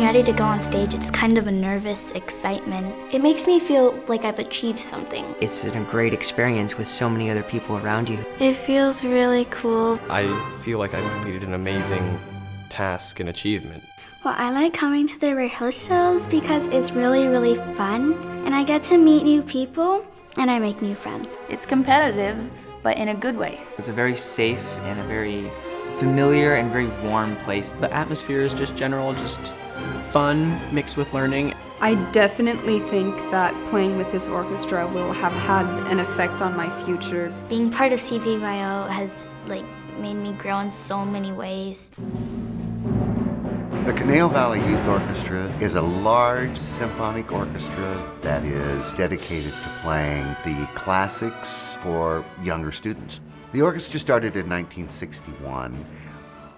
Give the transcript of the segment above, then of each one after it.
ready to go on stage, it's kind of a nervous excitement. It makes me feel like I've achieved something. It's a great experience with so many other people around you. It feels really cool. I feel like I've completed an amazing task and achievement. Well, I like coming to the rehearsals because it's really, really fun, and I get to meet new people, and I make new friends. It's competitive, but in a good way. It's a very safe and a very familiar and very warm place. The atmosphere is just fun mixed with learning. I definitely think that playing with this orchestra will have had an effect on my future. Being part of CVYO has made me grow in so many ways. The Conejo Valley Youth Orchestra is a large symphonic orchestra that is dedicated to playing the classics for younger students. The orchestra started in 1961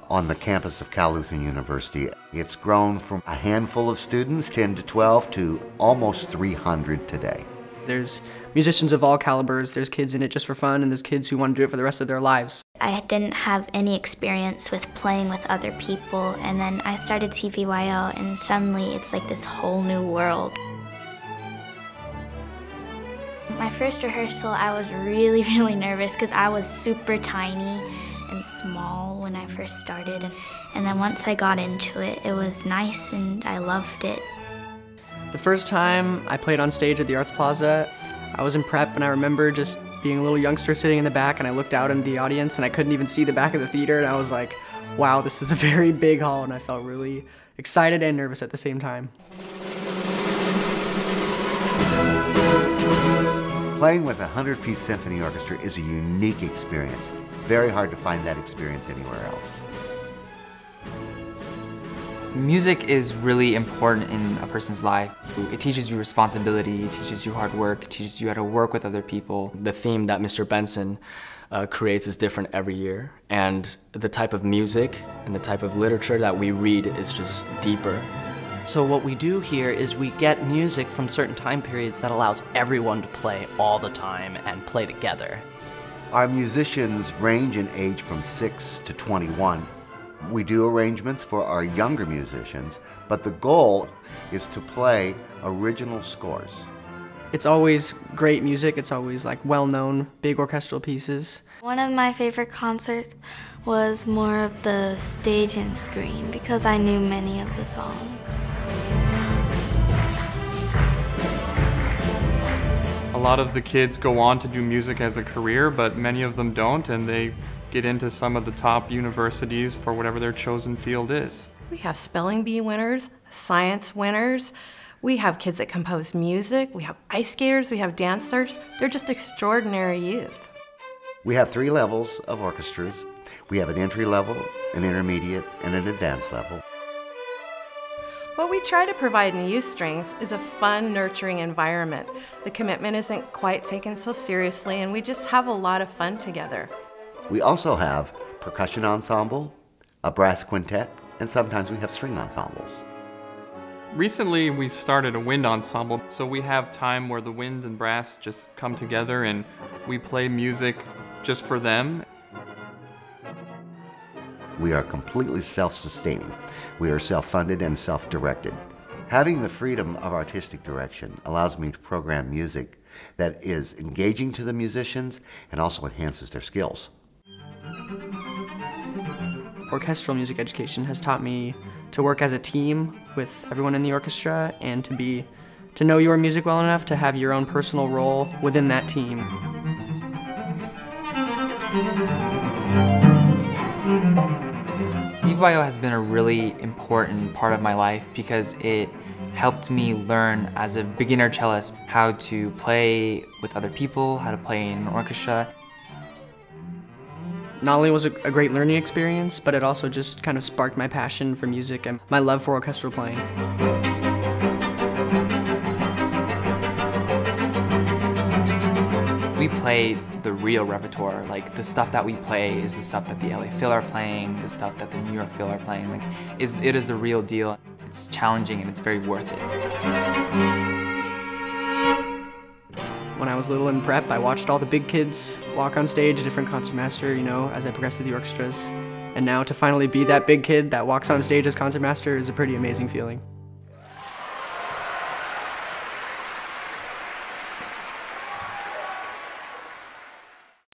on the campus of Cal Lutheran University. It's grown from a handful of students, 10 to 12, to almost 300 today. There's musicians of all calibers. There's kids in it just for fun, and there's kids who want to do it for the rest of their lives. I didn't have any experience with playing with other people, and then I started CVYO, and suddenly it's like this whole new world. My first rehearsal, I was really, really nervous because I was super tiny and small when I first started. And then once I got into it, it was nice and I loved it. The first time I played on stage at the Arts Plaza, I was in prep, and I remember just being a little youngster sitting in the back, and I looked out into the audience and I couldn't even see the back of the theater, and I was like, wow, this is a very big hall, and I felt really excited and nervous at the same time. Playing with a 100-piece symphony orchestra is a unique experience. Very hard to find that experience anywhere else. Music is really important in a person's life. It teaches you responsibility, it teaches you hard work, it teaches you how to work with other people. The theme that Mr. Benson creates is different every year, and the type of music and the type of literature that we read is just deeper. So what we do here is we get music from certain time periods that allows everyone to play all the time and play together. Our musicians range in age from 6 to 21. We do arrangements for our younger musicians, but the goal is to play original scores. It's always great music. It's always well-known big orchestral pieces. One of my favorite concerts was more of the stage and screen because I knew many of the songs. A lot of the kids go on to do music as a career, but many of them don't, and they get into some of the top universities for whatever their chosen field is. We have spelling bee winners, science winners, we have kids that compose music, we have ice skaters, we have dancers. They're just extraordinary youth. We have 3 levels of orchestras. We have an entry level, an intermediate, and an advanced level. What we try to provide in Youth Strings is a fun, nurturing environment. The commitment isn't quite taken so seriously, and we just have a lot of fun together. We also have percussion ensemble, a brass quintet, and sometimes we have string ensembles. Recently, we started a wind ensemble, so we have time where the wind and brass just come together and we play music just for them. We are completely self-sustaining. We are self-funded and self-directed. Having the freedom of artistic direction allows me to program music that is engaging to the musicians and also enhances their skills. Orchestral music education has taught me to work as a team with everyone in the orchestra and to know your music well enough to have your own personal role within that team. CVYO has been a really important part of my life because it helped me learn as a beginner cellist how to play with other people, how to play in an orchestra. Not only was it a great learning experience, but it also just kind of sparked my passion for music and my love for orchestral playing. We play the real repertoire. Like, the stuff that we play is the stuff that the LA Phil are playing, the stuff that the New York Phil are playing. Like, it is the real deal. It's challenging and it's very worth it. When I was little in prep, I watched all the big kids walk on stage, a different concertmaster, you know, as I progressed through the orchestras. And now to finally be that big kid that walks on stage as concertmaster is a pretty amazing feeling.